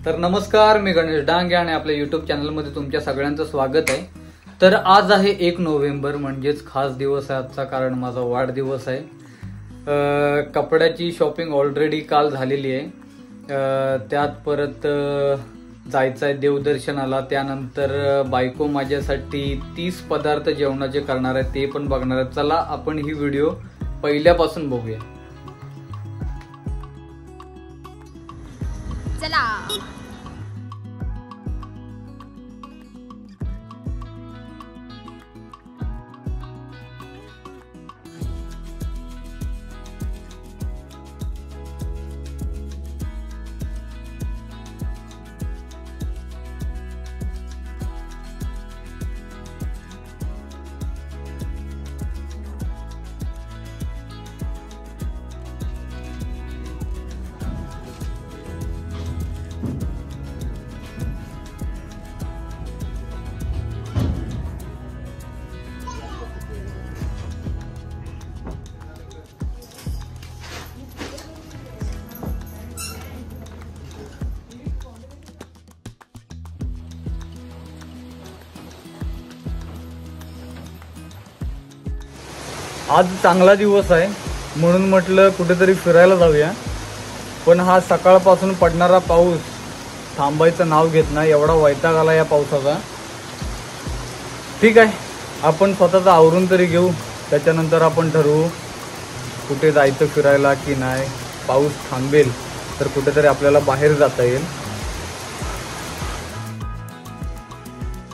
तर नमस्कार, मी गणेश डांगे आणि आपल्या YouTube चॅनलमध्ये तुमच्या सगळ्यांचं स्वागत आहे। तर आज आहे 1 नोव्हेंबर, म्हणजेच खास दिवस आहे आजचा, कारण माझा वाढदिवस आहे। कपड्याची शॉपिंग ऑलरेडी काल झालेली आहे। त्यात परत जायचं आहे देवदर्शनाला। त्यानंतर बायको माझ्यासाठी 30 पदार्थ जेवणाचे करणार आहे, ते पण बघणार आहे। चला आपण ही व्हिडिओ पहिल्यापासून बघूया। चला आज चांगला दिवस आहे म्हणून म्हटलं कुठेतरी फिरायला जाऊया। पण हा सकाळपासून पडणारा पाऊस थांबायचं नाव घेत नाही, एवढा वैताग आला या पावसाचा। ठीक आहे, आपण स्वतःचं आवरून तरी घेऊ, त्याच्यानंतर आपण ठरवू कुठे जायचं फिरायला की नाही। पाऊस थांबेल तर कुठेतरी आपल्याला बाहेर जाता येईल।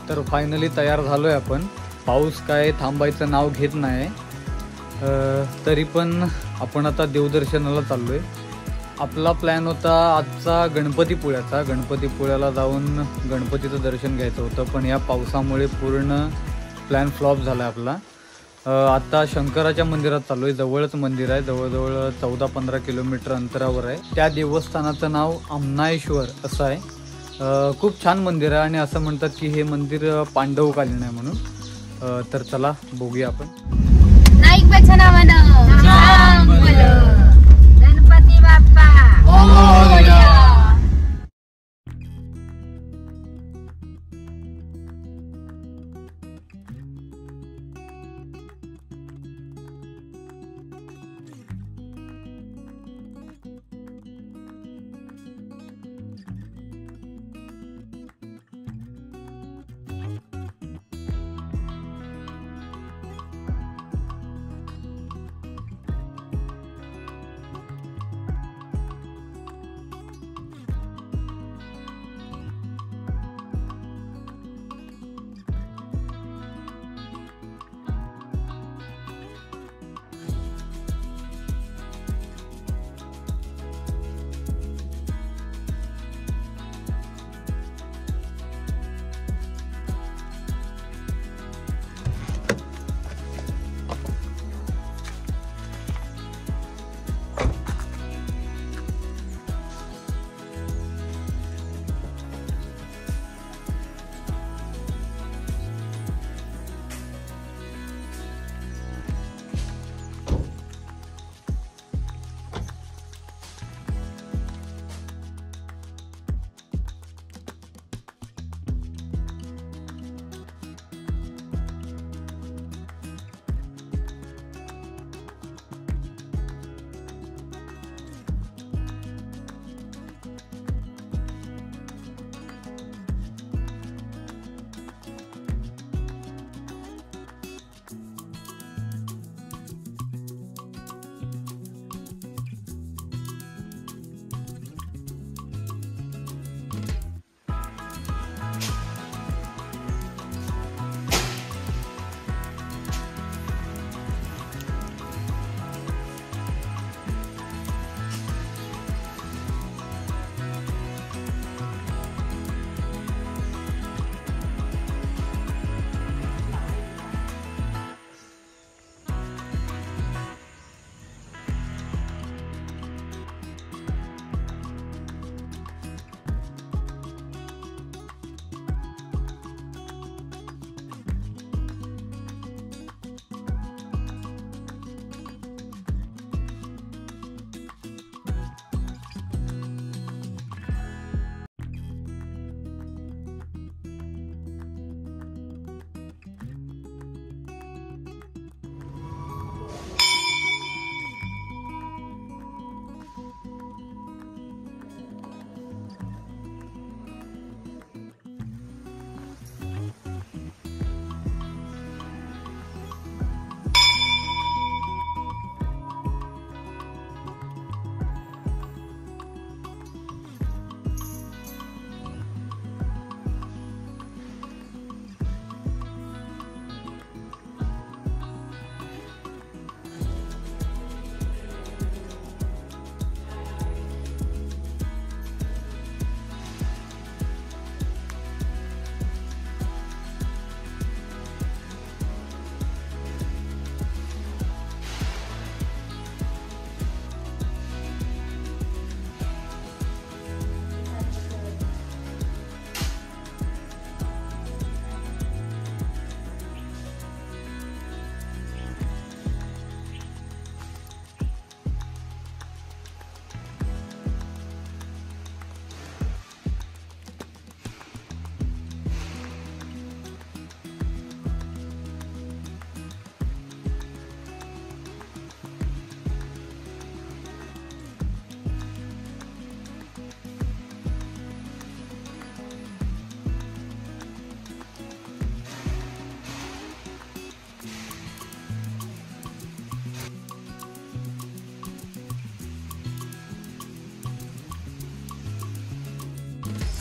तर फायनली तयार झालोय आपण। पाऊस काय थांबायचं नाव घेत नाही, तरी पण आपण आता देवदर्शनाला चाललोय। आपला प्लॅन होता आजचा गणपतीपुळ्याचा। गणपतीपुळ्याला जाऊन गणपतीचं दर्शन घ्यायचं होतं, पण या पावसामुळे पूर्ण प्लॅन फ्लॉप झाला आपला। आता शंकराच्या मंदिरात चाललोय, जवळच मंदिर आहे, जवळजवळ 14-15 किलोमीटर अंतरावर आहे। त्या देवस्थानाचं नाव अमनायेश्वर असं आहे। खूप छान मंदिर आहे आणि असं म्हणतात की हे मंदिर पांडवकालीन आहे म्हणून। तर चला बघूया आपण। नाईकबाच्या नावानं गणपती बाप्पा मोरया।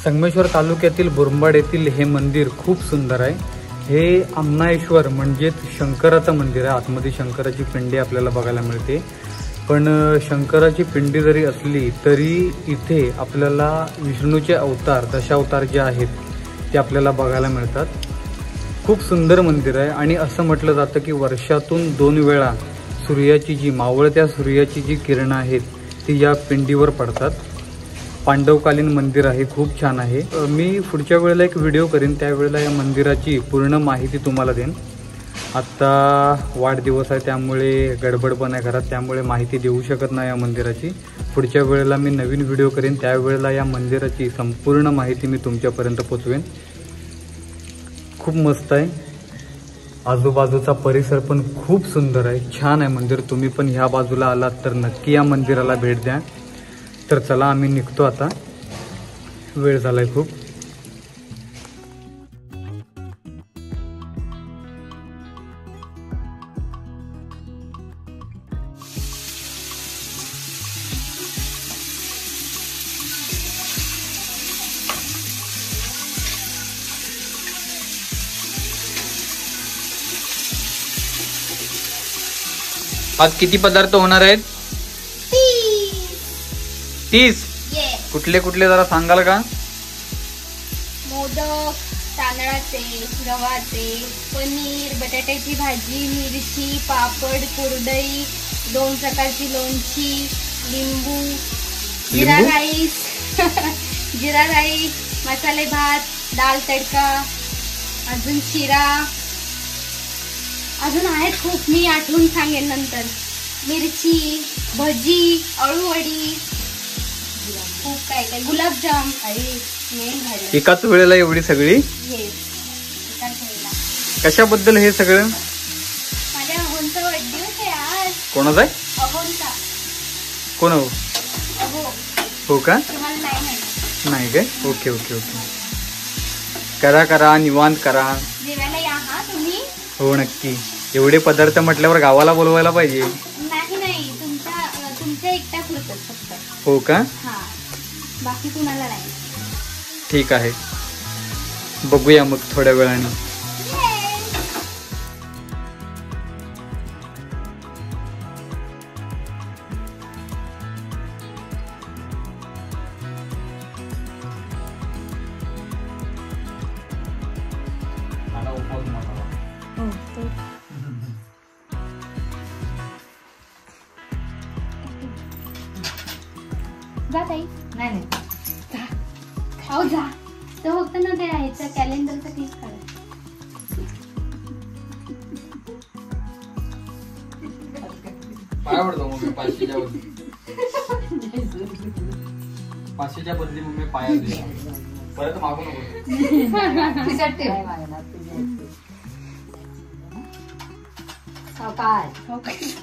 संगमेश्वर तालुक्यातील बोरंबाड येथील हे मंदिर खूप सुंदर आहे. हे आमनाईश्वर म्हणजेच शंकराचं मंदिर आहे. आतमध्ये शंकराची पिंडी आपल्याला बघायला मिळते. पण शंकराची पिंडी जरी असली तरी इथे आपल्याला विष्णूचे अवतार, दशावतार जे आहेत ते आपल्याला बघायला मिळतात. खूप सुंदर मंदिर आहे आणि असं म्हटलं जातं की वर्षातून 2 वेळा सूर्याची जी मावळत्या सूर्याची जी किरणं आहेत ती या पिंडीवर पडतात. पांडवकालीन मंदिर आहे, खूप छान आहे. मी पुढच्या वेळेला एक व्हिडिओ करीन, त्यावेळेला या मंदिराची पूर्ण माहिती तुम्हाला देईन. आत्ता वाढदिवस आहे त्यामुळे गडबड पण आहे घरात, त्यामुळे माहिती देऊ शकत नाही या मंदिराची. पुढच्या वेळेला मी नवीन व्हिडिओ करीन, त्यावेळेला या मंदिराची संपूर्ण माहिती मी तुमच्यापर्यंत पोचवेन. खूप मस्त आहे. आजूबाजूचा परिसर पण खूप सुंदर आहे, छान आहे मंदिर. तुम्ही पण ह्या बाजूला आलात तर नक्की या मंदिराला भेट द्या. तर चला आम्ही निघतो आता, वेळ झालाय खूप. आज किती पदार्थ होणार आहेत? 30. कुठले कुठले जरा सांगाल का? मोदक, तांदळाचे, गव्हाचे, पनीर, बटाट्याची भाजी, मिरची, पापड, कुरडई, 2 प्रकारची लोणची, लिंबू, जिरा राईस जिरा राईस, मसाले भात, दाल तडका, अजून शिरा, अजून आहेत खूप, मी आठवून सांगेन नंतर. मिरची, भजी, अळूवडी, खूप काय काय, गुलाबजाम. एकाच वेळेला एवढी सगळी? कशाबद्दल हे सगळं? माझ्या अहोंचा वाढदिवस आहे आज. कोणाचा आहे? अहोंचा. कोण हो? हो का? तुम्हाला नाही माहिती? नाही काय? Okay okay okay. करा करा, निवांत करा. जेवायला या हा तुम्ही. हो नक्की. एवढे पदार्थ म्हटल्यावर गावाला बोलवायला पाहिजे. नाही, तुमच्या एकट्या पुरतच फक्त. हो का? हा, बाकी कुणाला नाही. ठीक आहे, बघूया मग थोड्या वेळाने. जा ताई. नाही जा. हो जा. तो फक्त ना ते ह्याचं कॅलेंडरचं पीस काढ. काय आवडतो मग 500च्या बदली? 500च्या बदली मग मी पाया दे. परत मागू नको. सावकाश.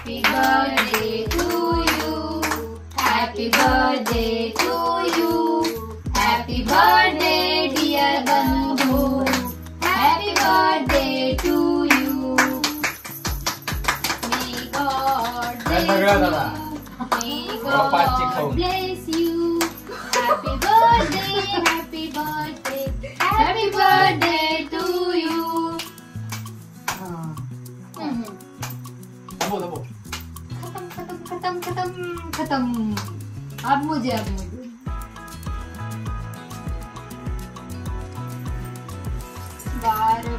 Happy birthday to you. Happy birthday to you. Happy birthday dear Bandhu. Happy birthday to you. May God bless you. May God bless you. Happy birthday, happy birthday, happy birthday to you. खत्म खत्म खत्म खत्म. अब मुझे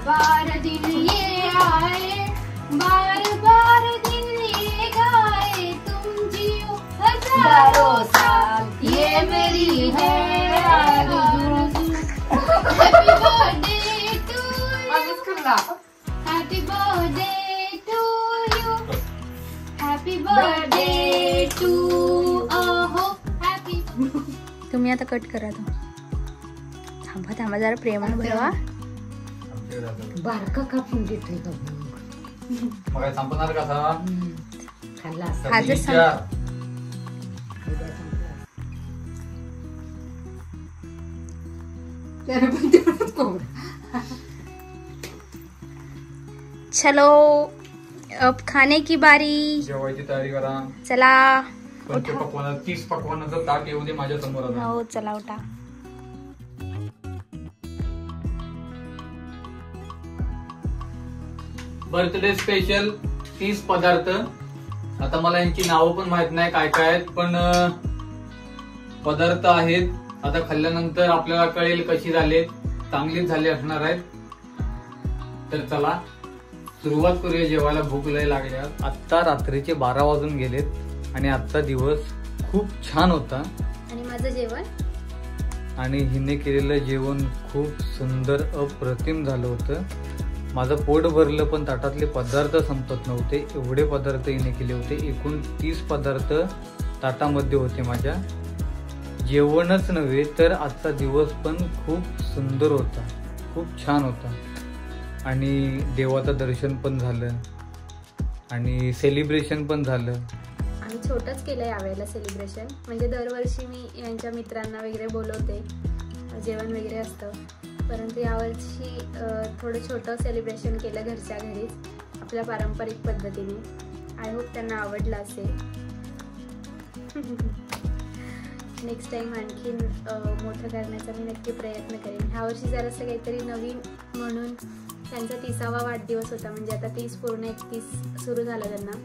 बार दिन ये आए, बार बार दिन ये गाए, तुम जियो हजारों साल, ये मेरी है आरज़ू। Happy birthday to you, happy birthday to you, happy birthday to अहो हैप्पी। तुम्ही आता कट करा तो. थांबा थांबा जरा प्रेमानं भरवा. बारका कापून देतोय का मग संपणार कसा खाल्ला आजच चलो अब खाने की बारी. जेवायची तयारी करा. चला पंचपक्वान्न 30 पक्वान्नाचं ताट येऊ दे माझ्या समोर आता. हो चला उठा. बर्थडे स्पेशल 30 पदार्थ. आता मला यांची नावं पण माहित नाही काय काय आहेत, पण पदार्थ आहेत. आता खाल्ल्यानंतर आपल्याला कळेल कशी झाले, चांगलीच झाली असणार आहेत. तर चला सुरुवात करूया जेवायला. भूक लय लागल्या. आता रात्रीचे 12 वाजून गेलेत आणि आजचा दिवस खूप छान होता. आणि माझं जेवण आणि हिने केलेलं जेवण खूप सुंदर अप्रतिम झालं होतं. माझं पोट भरलं, पण ताटातले पदार्थ संपत नव्हते. एवढे पदार्थ हिने केले होते. एकूण 30 पदार्थ ताटामध्ये होते माझ्या. जेवणच नव्हे तर आजचा दिवस पण खूप सुंदर होता, खूप छान होता. आणि देवाचं दर्शन पण झालं आणि सेलिब्रेशन पण झालं. आम्ही छोटंच केलं यावेळेला सेलिब्रेशन. म्हणजे दरवर्षी मी यांच्या मित्रांना वगैरे बोलवते, जेवण वगैरे असतं. परंतु यावर्षी थोडं छोटं सेलिब्रेशन केलं घरच्या घरीच आपल्या पारंपरिक पद्धतीने. आय होप त्यांना आवडलं असेल. नेक्स्ट टाइम आणखीन मोठं करण्याचा मी नक्की प्रयत्न करेन. ह्या वर्षी जरासं काहीतरी नवीन म्हणून त्यांचा 30वा वाढदिवस होता. म्हणजे आता 30 पूर्ण 31 सुरू झालं त्यांना,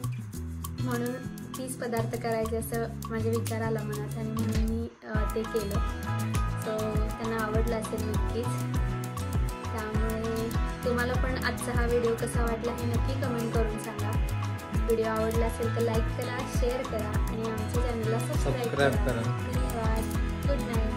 म्हणून 30 पदार्थ करायचे असं माझे विचार आला मनात आणि म्हणून मी ते केलं. सो त्यांना आवडलं असेल नक्कीच. त्यामुळे तुम्हाला पण आजचा हा व्हिडिओ कसा वाटला हे नक्की कमेंट करून सांगा. व्हिडिओ आवडला असेल तर लाईक करा, शेअर करा आणि आमच्या चॅनलला सबस्क्राईब करा. धन्यवाद. Good night.